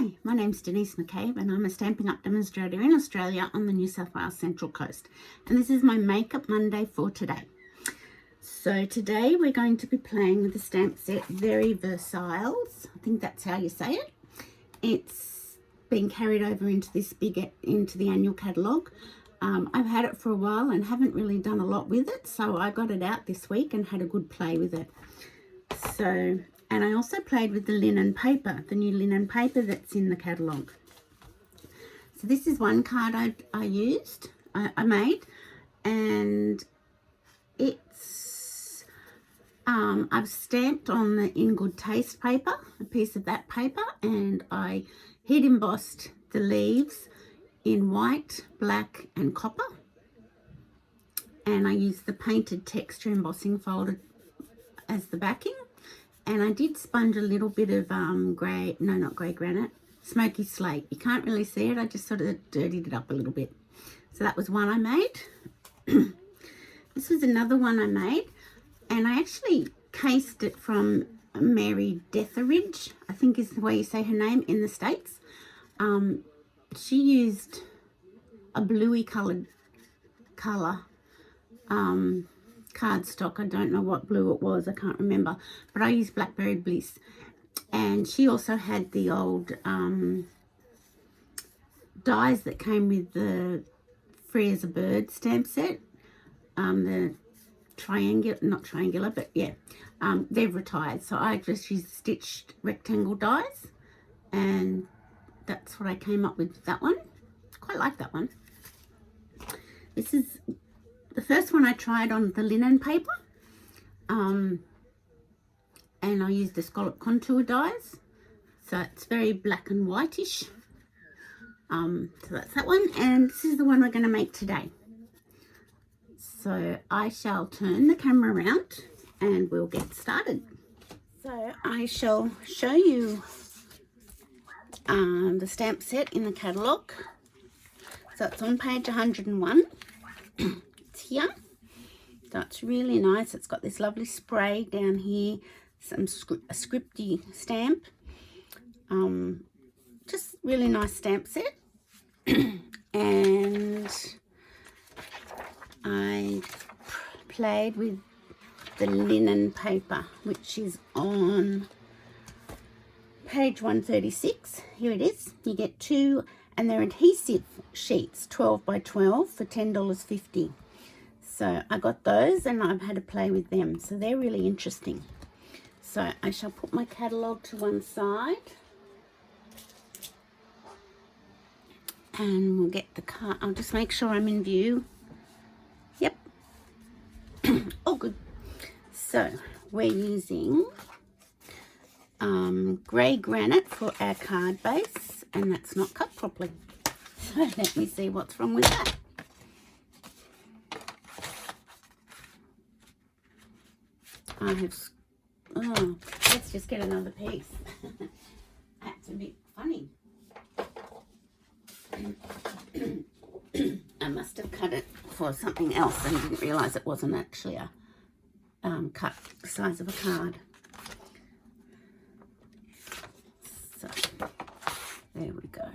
Hi, my name's Denise McCabe and I'm a Stampin' Up demonstrator in Australia on the New South Wales Central Coast. And this is my Makeup Monday for today. So today we're going to be playing with the stamp set Very Versailles. I think that's how you say it. It's been carried over into into the annual catalogue. I've had it for a while and haven't really done a lot with it, so I got it out this week and had a good play with it. And I also played with the linen paper, the new linen paper that's in the catalogue. So this is one card I made, and it's, I've stamped on the In Good Taste paper, a piece of that paper, and I heat embossed the leaves in white, black and copper. And I used the painted texture embossing folder as the backing. And I did sponge a little bit of smoky slate. You can't really see it. I just sort of dirtied it up a little bit. So that was one I made. This was another one I made. And I actually cased it from Mary Detheridge, I think is the way you say her name in the States. She used a bluey colour cardstock. I don't know what blue it was, I can't remember, but I used Blackberry Bliss. And she also had the old dies that came with the Free as a Bird stamp set, the not triangular, but yeah, they've retired, so I just used stitched rectangle dies, and that's what I came up with that one. Quite like that one. This is the first one I tried on the linen paper, and I used the scallop contour dies, so it's very black and whitish. So that's that one, and this is the one we're going to make today. So I shall turn the camera around and we'll get started. So I shall show you the stamp set in the catalogue. So it's on page 101. Here, so it's really nice. It's got this lovely spray down here, a scripty stamp, just really nice stamp set. And I played with the linen paper, which is on page 136. Here it is. You get two, and they're adhesive sheets, 12 by 12 for $10.50. So I got those and I've had to play with them. So they're really interesting. So I shall put my catalogue to one side. And we'll get the card. I'll just make sure I'm in view. Yep. Oh, good. So we're using grey granite for our card base. And that's not cut properly. So let me see what's wrong with that. Let's just get another piece. That's a bit funny. I must have cut it for something else and didn't realise it wasn't actually a cut the size of a card. So there we go.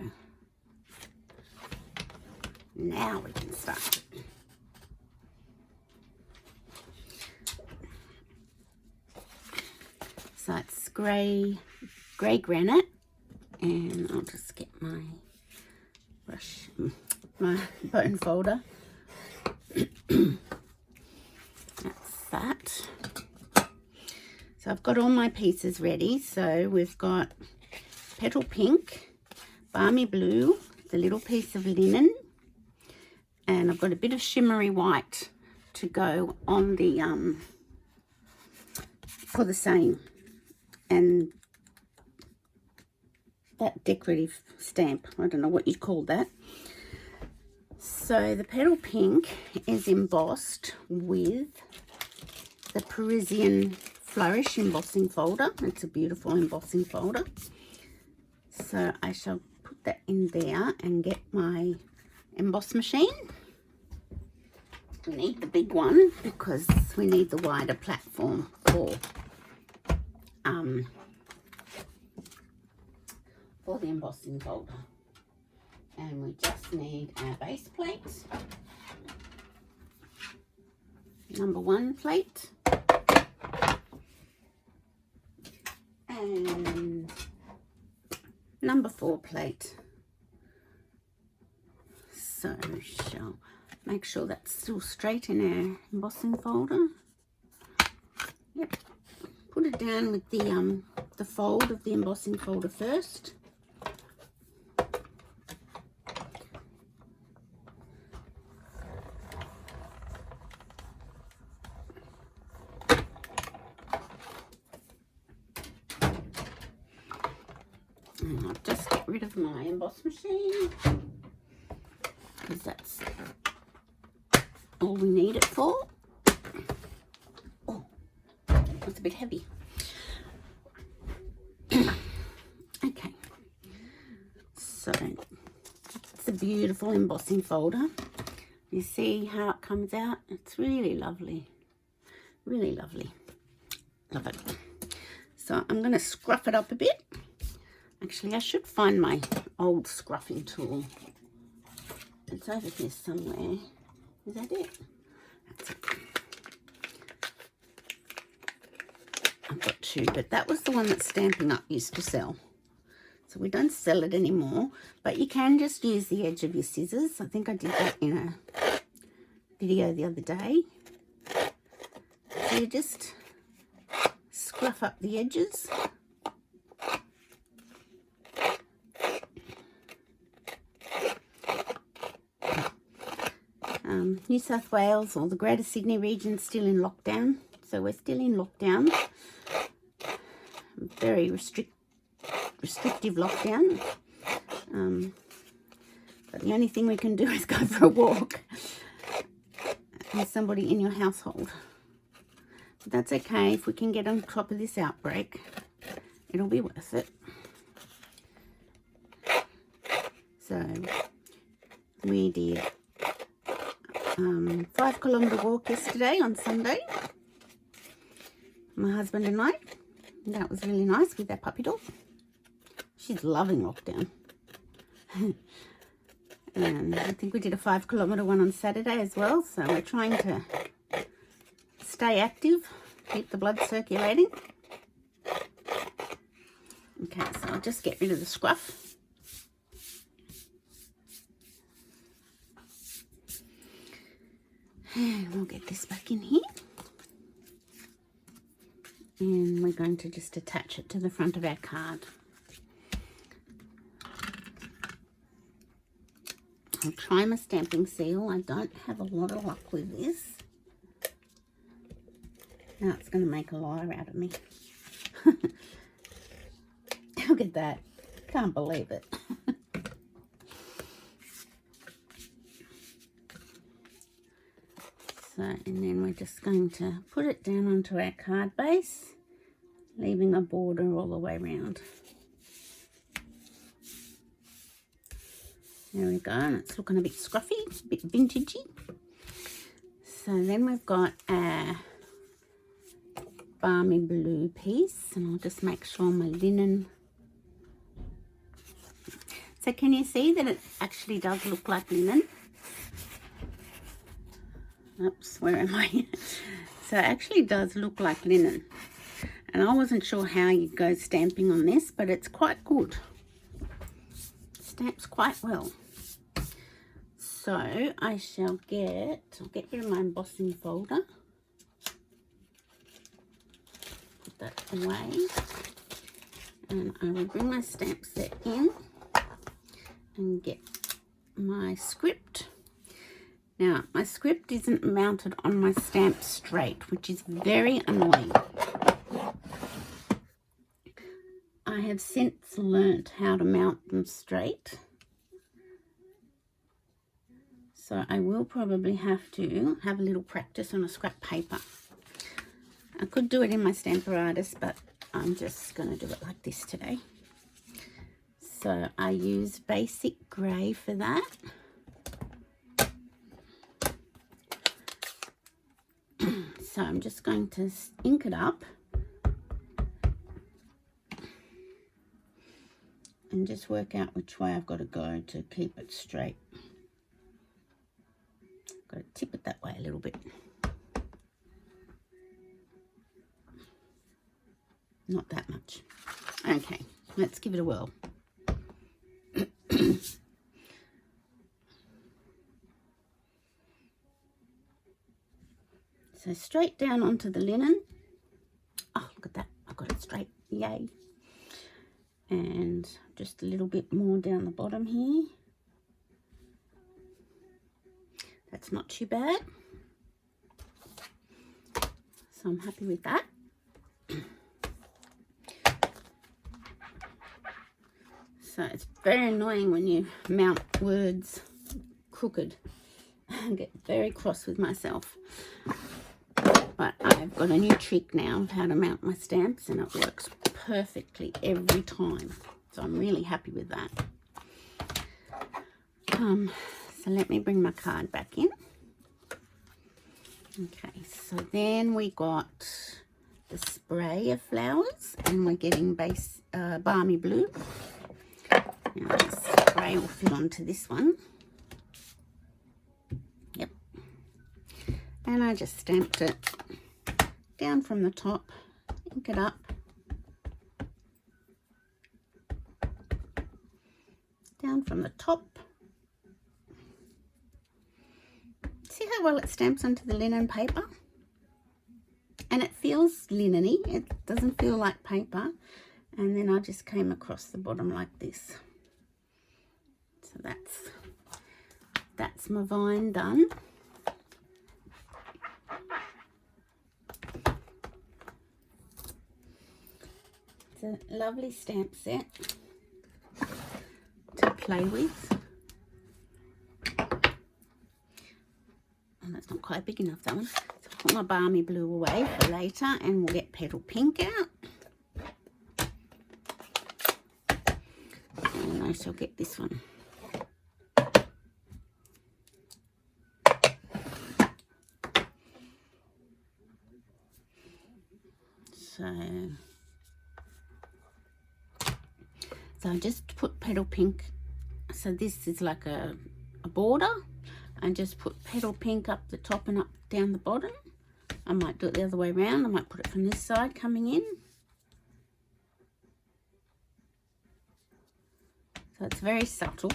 Now we can start. So it's grey granite, and I'll just get my brush, my bone folder. That's that. So I've got all my pieces ready. So we've got petal pink, balmy blue, the little piece of linen, and I've got a bit of shimmery white to go on the for the same, and that decorative stamp, I don't know what you'd call that. So the petal pink is embossed with the Parisian Flourish embossing folder. It's a beautiful embossing folder. So I shall put that in there and get my emboss machine. We need the big one because we need the wider platform for for the embossing folder. And we just need our base plate, number 1 plate, and number 4 plate. So shall make sure that's still straight in our embossing folder. Yep. Put it down with the fold of the embossing folder first. And I'll just get rid of my emboss machine because that's all we need it for. Oh, that's a bit heavy. Okay, so it's a beautiful embossing folder. You see how it comes out? It's really lovely, really lovely. Love it. So I'm going to scruff it up a bit. Actually, I should find my old scruffing tool. It's over here somewhere. Is that it? That's it. I've got 2, but that was the one that Stampin' Up used to sell. So we don't sell it anymore, but you can just use the edge of your scissors. I think I did that in a video the other day. So you just scruff up the edges. New South Wales or the Greater Sydney region is still in lockdown, so we're still in lockdown. Very restrictive lockdown. But the only thing we can do is go for a walk with somebody in your household. But that's okay. If we can get on top of this outbreak, it'll be worth it. So we did 5-kilometre walk yesterday on Sunday, my husband and I. That was really nice with our puppy dog. She's loving lockdown. And I think we did a 5-kilometre one on Saturday as well, so we're trying to stay active, keep the blood circulating. Okay, so I'll just get rid of the scruff. And we'll get this back in here. And we're going to just attach it to the front of our card. I'll try my stamping seal. I don't have a lot of luck with this. Now it's going to make a liar out of me. Look at that. Can't believe it. So, and then we're just going to put it down onto our card base, leaving a border all the way around. There we go, and it's looking a bit scruffy, a bit vintagey. So then we've got our balmy blue piece, and I'll just make sure my linen. So can you see that it actually does look like linen? Oops, where am I? So it actually does look like linen. And I wasn't sure how you go stamping on this, but it's quite good. Stamps quite well. So I'll get rid of my embossing folder. Put that away. And I will bring my stamp set in and get my script. Now, my script isn't mounted on my stamp straight, which is very annoying. I have since learnt how to mount them straight. So I will probably have to have a little practice on a scrap paper. I could do it in my Stamparatus, but I'm just going to do it like this today. So I use basic grey for that. So I'm just going to ink it up. and just work out which way I've got to go to keep it straight. Got to tip it that way a little bit. Not that much. Okay, let's give it a whirl. So straight down onto the linen. Oh, look at that. I got it straight. Yay. And just a little bit more down the bottom here. That's not too bad. So I'm happy with that. So it's very annoying when you mount words crooked. I get very cross with myself. But I've got a new trick now of how to mount my stamps, and it works perfectly every time. So I'm really happy with that. So let me bring my card back in. Okay, so then we got the spray of flowers, and we're getting base balmy blue. Now the spray will fit onto this one. Yep. And I just stamped it down from the top, ink it up. Down from the top. See how well it stamps onto the linen paper? And it feels linen-y. It doesn't feel like paper. And then I just came across the bottom like this. So that's my vine done. It's a lovely stamp set to play with. Oh, that's not quite big enough, that one. So I'll put my balmy blue away for later, and we'll get petal pink out. And I shall get this one. So I just put petal pink. So this is like a border. I just put petal pink up the top and up down the bottom. I might do it the other way around. I might put it from this side coming in. So it's very subtle.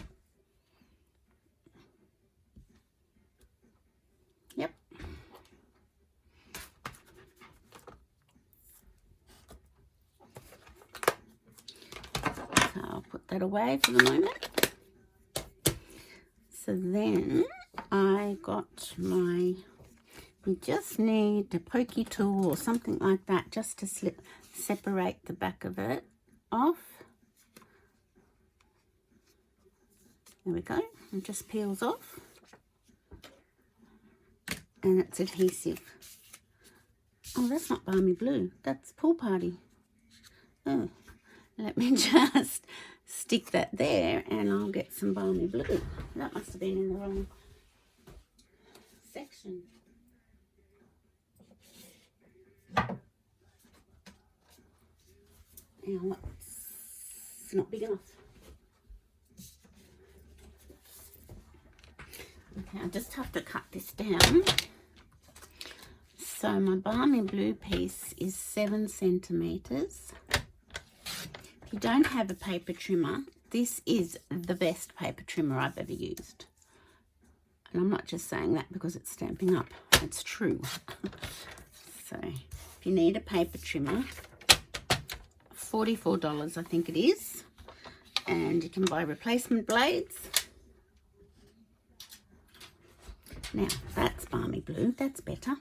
Yep. So I'll put that away for the moment. So then I got my, you just need a pokey tool or something like that just to separate the back of it off. There we go. It just peels off. And it's adhesive. Oh, that's not balmy blue. That's pool party. Oh, let me just stick that there and I'll get some balmy blue. That must have been in the wrong section. Now it's not big enough. Okay, I just have to cut this down. So my balmy blue piece is 7 centimeters. If you don't have a paper trimmer, this is the best paper trimmer I've ever used. And I'm not just saying that because it's Stampin' Up. It's true. So if you need a paper trimmer, $44 I think it is. And you can buy replacement blades. Now that's balmy blue. That's better.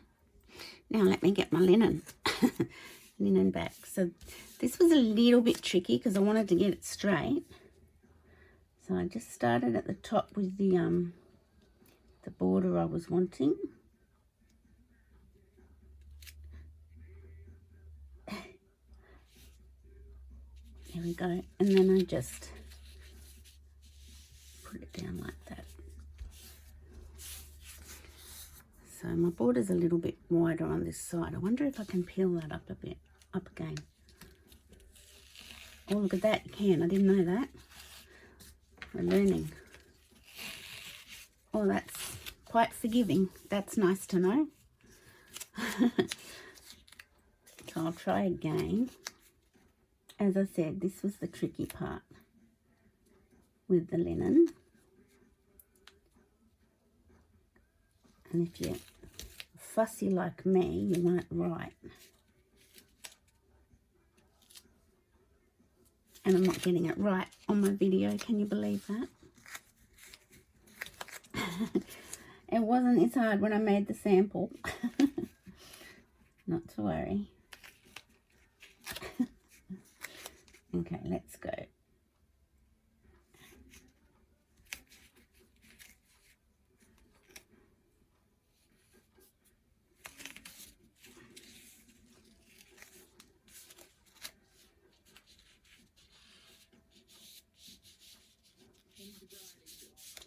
Now let me get my linen. Linen back. So this was a little bit tricky because I wanted to get it straight. So I just started at the top with the border I was wanting. There we go. And then I just put it down like that. So my border's a little bit wider on this side. I wonder if I can peel that up a bit, up again. Oh, look at that, you can. I didn't know that. We're learning. Oh, that's quite forgiving. That's nice to know. So I'll try again. As I said, this was the tricky part with the linen. And if you're fussy like me, you won't write. And I'm not getting it right on my video. Can you believe that? It wasn't as hard when I made the sample. Not to worry. Okay, let's go.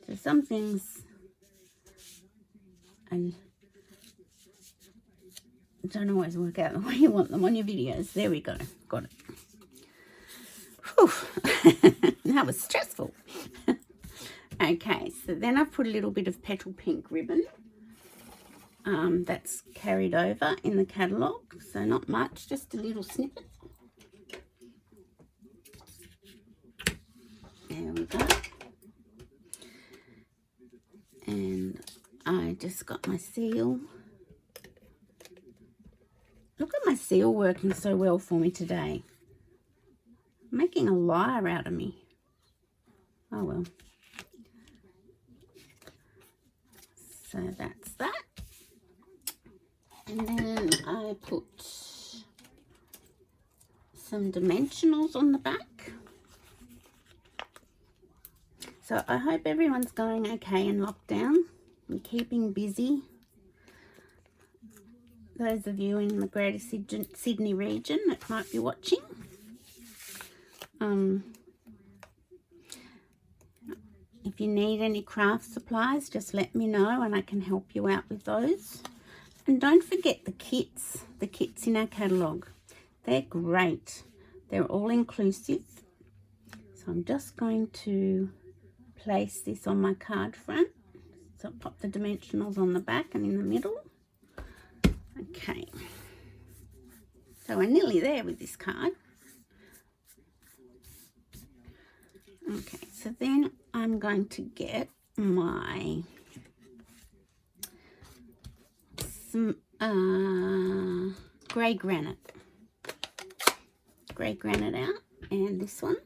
So some things I don't always work out the way you want them on your videos. There we go. Got it. Whew. That was stressful. Okay, so then I've put a little bit of petal pink ribbon. That's carried over in the catalogue. So not much, just a little snippet. There we go. And I just got my seal. Look at my seal working so well for me today. Making a liar out of me. Oh well. So that's that. And then I put some dimensionals on the back. So I hope everyone's going okay in lockdown and keeping busy. Those of you in the Greater Sydney region that might be watching. If you need any craft supplies, just let me know and I can help you out with those. And don't forget the kits in our catalogue. They're great. They're all inclusive. So I'm just going to place this on my card front. So I'll pop the dimensionals on the back and in the middle. Okay. So we're nearly there with this card. Okay, so then I'm going to get my grey granite out, and this one.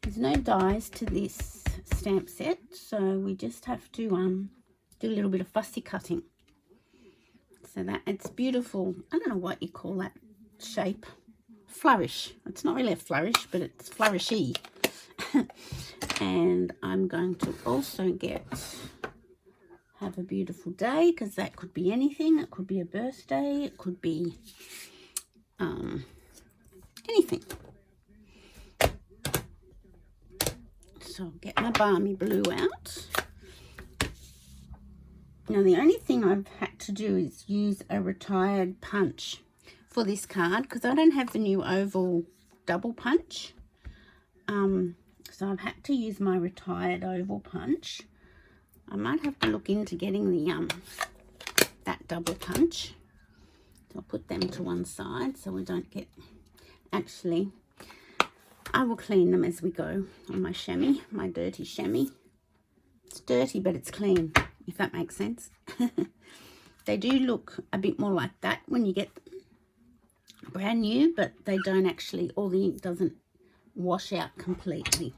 There's no dies to this stamp set, so we just have to do a little bit of fussy cutting. So that it's beautiful. I don't know what you call that shape. Flourish. It's not really a flourish, but it's flourishy. And I'm going to also have a beautiful day, because that could be anything. It could be a birthday. It could be anything. So I'll get my balmy blue out. Now the only thing I've had to do is use a retired punch for this card, because I don't have the new oval double punch. So I've had to use my retired oval punch. I might have to look into getting the that double punch. So I'll put them to one side so we don't get, actually I will clean them as we go on my chamois, my dirty chamois. It's dirty but it's clean, if that makes sense. They do look a bit more like that when you get them brand new, but they don't actually, all the ink doesn't wash out completely.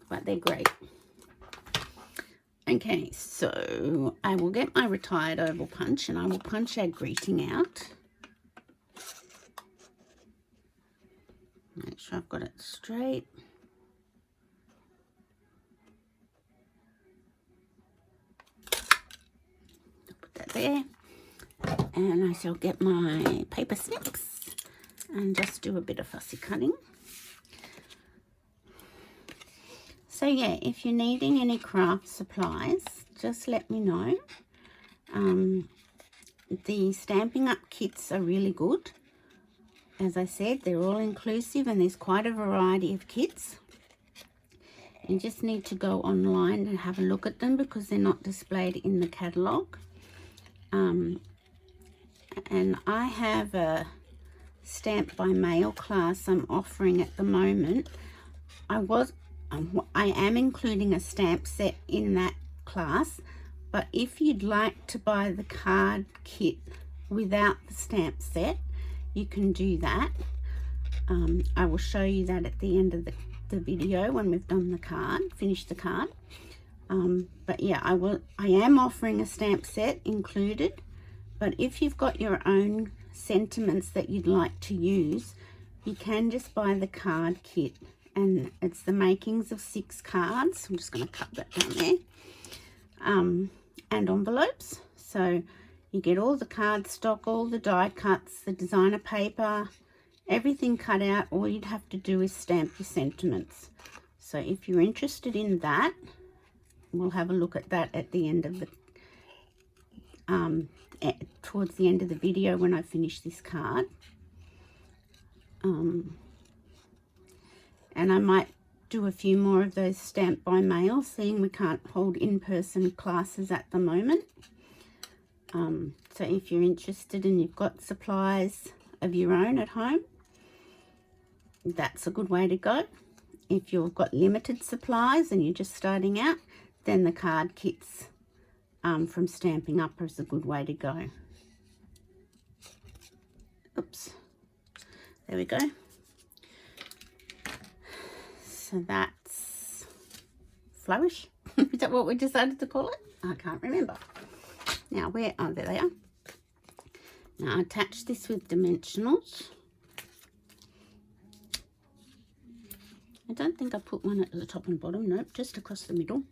But they're great. Okay, so I will get my retired oval punch and I will punch our greeting out. Make sure I've got it straight. I'll put that there. And I shall get my paper snips and just do a bit of fussy cutting. So yeah, if you're needing any craft supplies, just let me know. The Stampin' Up kits are really good. As I said, they're all inclusive and there's quite a variety of kits. You just need to go online and have a look at them because they're not displayed in the catalogue. And I have a stamp by mail class I'm offering at the moment. I am including a stamp set in that class, but if you'd like to buy the card kit without the stamp set, you can do that. I will show you that at the end of the video when we've done the card, finished the card. But yeah, I am offering a stamp set included, but if you've got your own sentiments that you'd like to use, you can just buy the card kit, and it's the makings of 6 cards. I'm just going to cut that down there. And envelopes. So you get all the cardstock, all the die cuts, the designer paper, everything cut out. All you'd have to do is stamp your sentiments. So if you're interested in that, we'll have a look at that at the end of the towards the end of the video when I finish this card. And I might do a few more of those stamp by mail, seeing we can't hold in-person classes at the moment. So if you're interested and you've got supplies of your own at home, that's a good way to go. If you've got limited supplies and you're just starting out, then the card kits from Stampin' Up is a good way to go. Oops, there we go. So that's flourish. Is that what we decided to call it? I can't remember. Now where, oh, there they are. Now I attach this with dimensionals. I don't think I put one at the top and bottom, nope, just across the middle.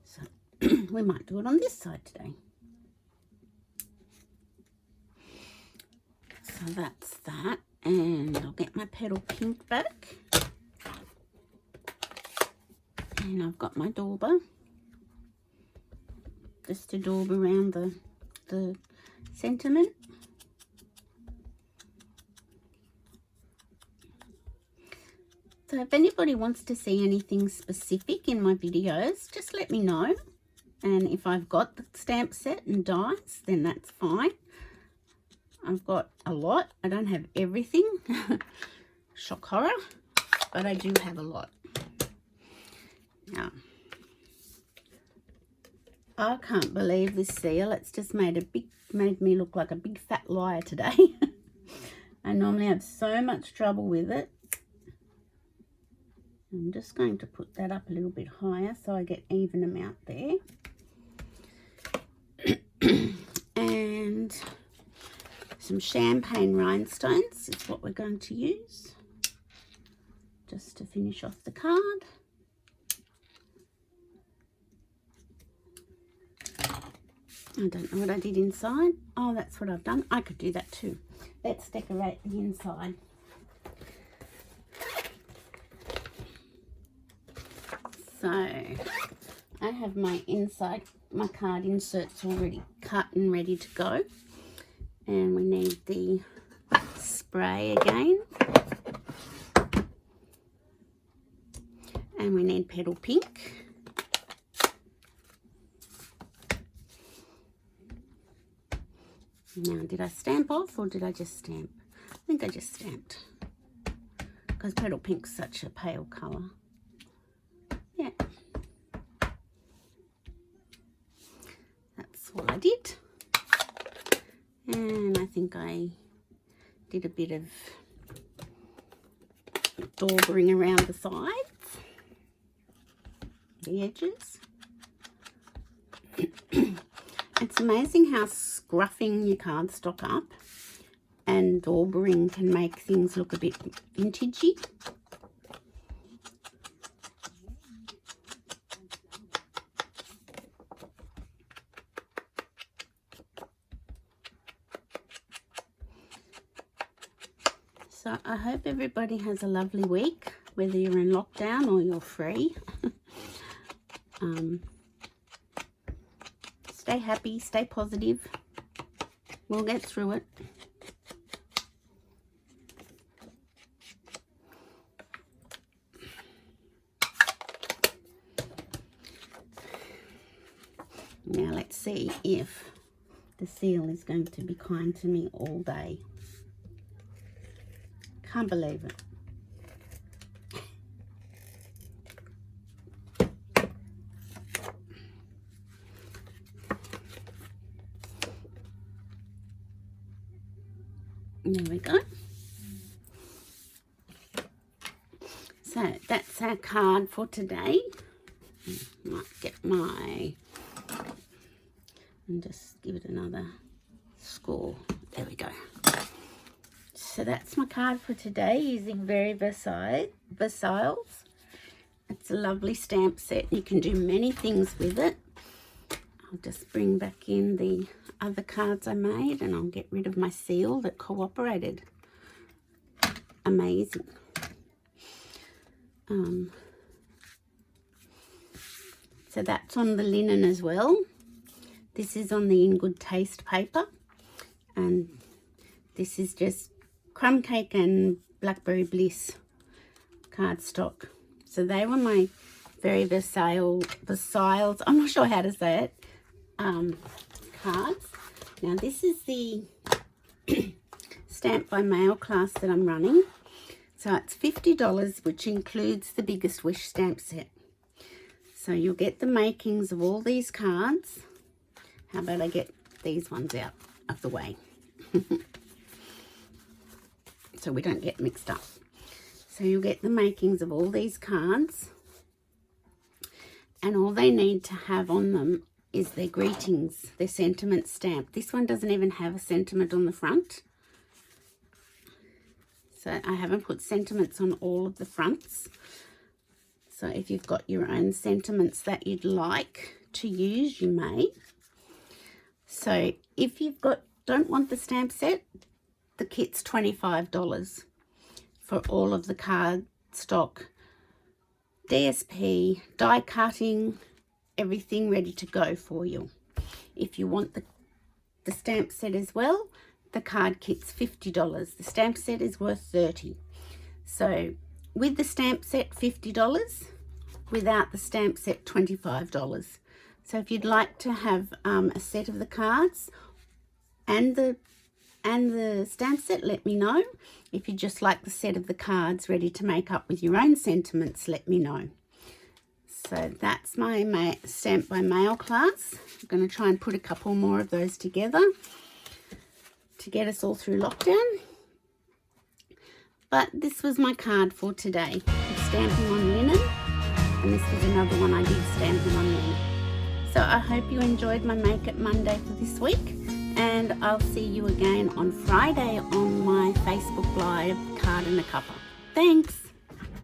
So we might do it on this side today. So that's that, and I'll get my petal pink back. And I've got my dauber, just to daub around the sentiment. So if anybody wants to see anything specific in my videos, just let me know. And if I've got the stamp set and dies, then that's fine. I've got a lot. I don't have everything. Shock horror. But I do have a lot. Now, I can't believe this seal. It's just made me look like a big fat liar today. I normally have so much trouble with it. I'm just going to put that up a little bit higher so I get even amount there. And some champagne rhinestones is what we're going to use just to finish off the card. I don't know what I did inside. Oh, that's what I've done. I could do that too. Let's decorate the inside. So I have my card inserts already cut and ready to go. And we need the spray again. And we need petal pink. Now, did I stamp off or did I just stamp? I think I just stamped, because petal pink's such a pale colour. Yeah. That's all I did. And I think I did a bit of daubering around the sides, the edges. It's amazing how scruffing your cardstock up and daubering can make things look a bit vintagey. So I hope everybody has a lovely week, whether you're in lockdown or you're free. Stay happy, stay positive. We'll get through it. Now let's see if the seal is going to be kind to me all day. Can't believe it. There we go. So that's our card for today. Might get my, and just give it another score. There we go. So that's my card for today using Very Versailles. It's a lovely stamp set. You can do many things with it. I'll just bring back in the other cards I made and I'll get rid of my seal that cooperated. Amazing. So that's on the linen as well. This is on the In Good Taste paper. And this is just Crumb Cake and Blackberry Bliss cardstock. So they were my Very Versailles, I'm not sure how to say it, cards. Now this is the Stamp by Mail class that I'm running. So it's $50, which includes the Biggest Wish stamp set. So you'll get the makings of all these cards. How about I get these ones out of the way so we don't get mixed up. So you'll get the makings of all these cards, and all they need to have on them is their greetings, their sentiment stamp. This one doesn't even have a sentiment on the front. So I haven't put sentiments on all of the fronts. So if you've got your own sentiments that you'd like to use, you may. So if you've don't want the stamp set, the kit's $25 for all of the cardstock, DSP, die cutting, everything ready to go for you. If you want the stamp set as well, the card kit's $50. The stamp set is worth $30. So with the stamp set, $50. Without the stamp set, $25. So if you'd like to have a set of the cards and the stamp set, let me know. If you just like the set of the cards ready to make up with your own sentiments, let me know. So that's my Stamp by Mail class. I'm going to try and put a couple more of those together to get us all through lockdown. But this was my card for today. It's stamping on linen, and this was another one I did stamping on linen. So I hope you enjoyed my Make It Monday for this week, and I'll see you again on Friday on my Facebook Live Card and a Cuppa. Thanks.